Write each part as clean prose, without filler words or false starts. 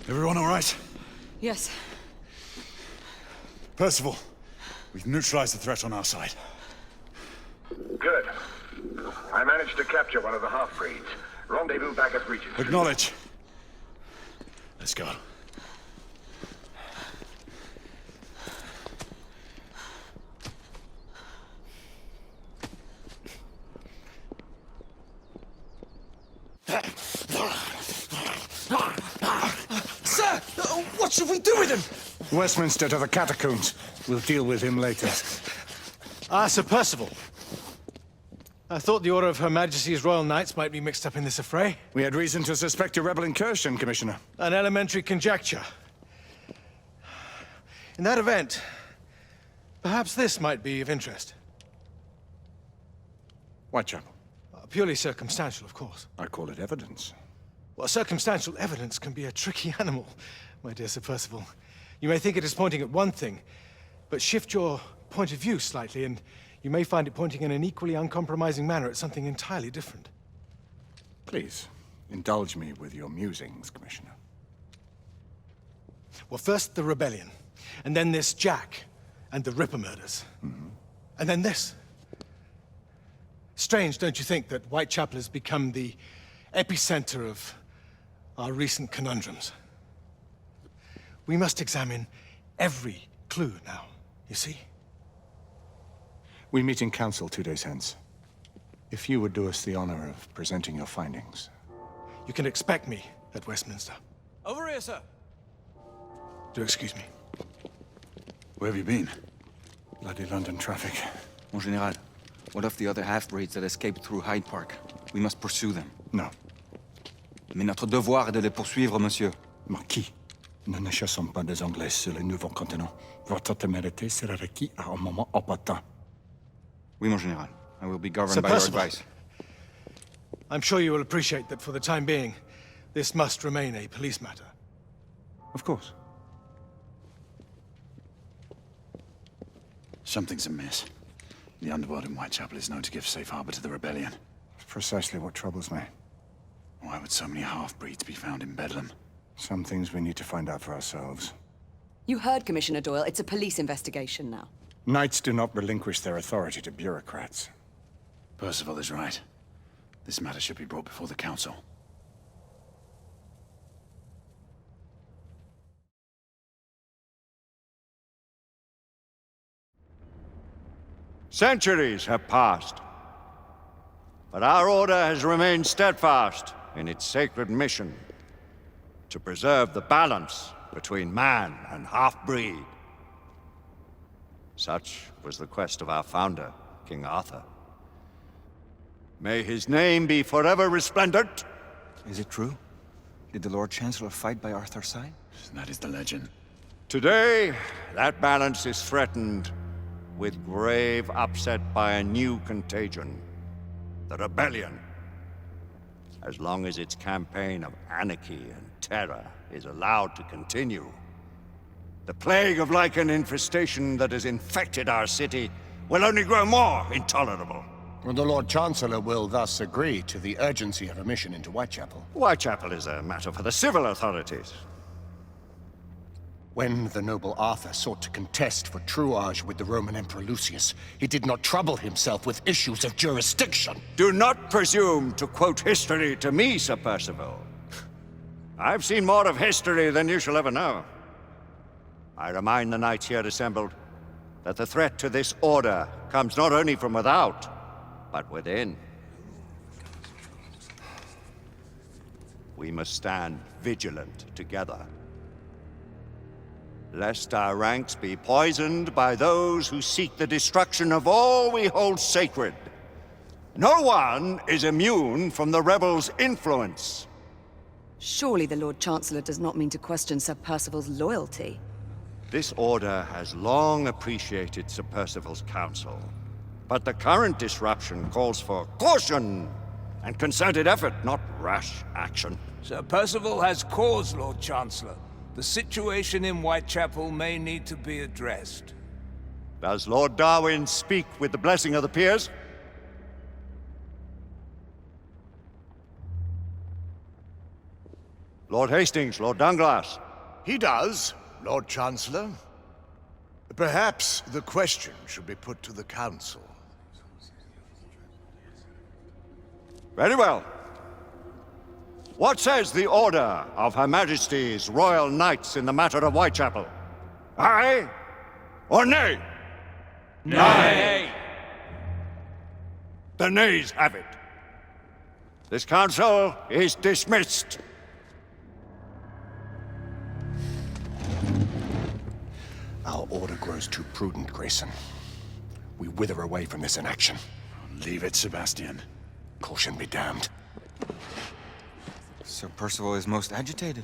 Everyone all right? Yes. Percival, we've neutralized the threat on our side. Good. I managed to capture one of the half-breeds. Rendezvous back at Regent. Acknowledge. Let's go. Sir! What should we do with him? Westminster to the catacombs. We'll deal with him later. Sir Percival. I thought the Order of Her Majesty's Royal Knights might be mixed up in this affray. We had reason to suspect a rebel incursion, Commissioner. An elementary conjecture. In that event, perhaps this might be of interest. Whitechapel. Purely circumstantial, of course. I call it evidence. Well, circumstantial evidence can be a tricky animal, my dear Sir Percival. You may think it is pointing at one thing, but shift your point of view slightly, and you may find it pointing in an equally uncompromising manner at something entirely different. Please, indulge me with your musings, Commissioner. Well, first the rebellion, and then this Jack, and the Ripper murders. And then this. Strange, don't you think, that Whitechapel has become the epicenter of our recent conundrums? We must examine every clue now, you see? We meet in council 2 days hence. If you would do us the honor of presenting your findings. You can expect me at Westminster. Over here, sir. Do excuse me. Where have you been? Bloody London traffic. Mon Général, what of the other half-breeds that escaped through Hyde Park? We must pursue them. No. Mais notre devoir est de les poursuivre, monsieur. Marquis, nous ne chassons pas des Anglais sur le nouveau continent. Votre témérité sera requis à un moment opportun. Oui, mon Général. I will be governed Sir by your Percival. advice. I'm sure you will appreciate that for the time being, this must remain a police matter. Of course. Something's amiss. The underworld in Whitechapel is known to give safe harbor to the rebellion. Precisely what troubles me. Why would so many half-breeds be found in Bedlam? Some things we need to find out for ourselves. You heard, Commissioner Doyle. It's a police investigation now. Knights do not relinquish their authority to bureaucrats. Percival is right. This matter should be brought before the council. Centuries have passed, but our order has remained steadfast in its sacred mission to preserve the balance between man and half-breed. Such was the quest of our founder, King Arthur. May his name be forever resplendent. Is it true? Did the Lord Chancellor fight by Arthur's side? That is the legend. Today, that balance is threatened with grave upset by a new contagion, the rebellion. As long as its campaign of anarchy and terror is allowed to continue, the plague of lichen infestation that has infected our city will only grow more intolerable. Well, the Lord Chancellor will thus agree to the urgency of a mission into Whitechapel. Whitechapel is a matter for the civil authorities. When the noble Arthur sought to contest for truage with the Roman Emperor Lucius, he did not trouble himself with issues of jurisdiction. Do not presume to quote history to me, Sir Percival. I've seen more of history than you shall ever know. I remind the knights here assembled that the threat to this order comes not only from without, but within. We must stand vigilant together, lest our ranks be poisoned by those who seek the destruction of all we hold sacred. No one is immune from the rebels' influence. Surely the Lord Chancellor does not mean to question Sir Percival's loyalty. This order has long appreciated Sir Percival's counsel, but the current disruption calls for caution and concerted effort, not rash action. Sir Percival has cause, Lord Chancellor. The situation in Whitechapel may need to be addressed. Does Lord Darwin speak with the blessing of the peers? Lord Hastings, Lord Dunglass. He does, Lord Chancellor. Perhaps the question should be put to the Council. Very well. What says the Order of Her Majesty's Royal Knights in the matter of Whitechapel? Aye or nay? Nay! The nays have it. This council is dismissed. Our order grows too prudent, Grayson. We wither away from this inaction. Leave it, Sebastian. Caution be damned. Sir Percival is most agitated.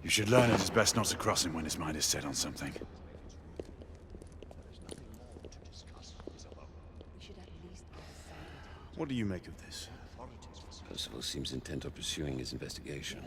You should learn it is best not to cross him when his mind is set on something. What do you make of this? Percival seems intent on pursuing his investigation.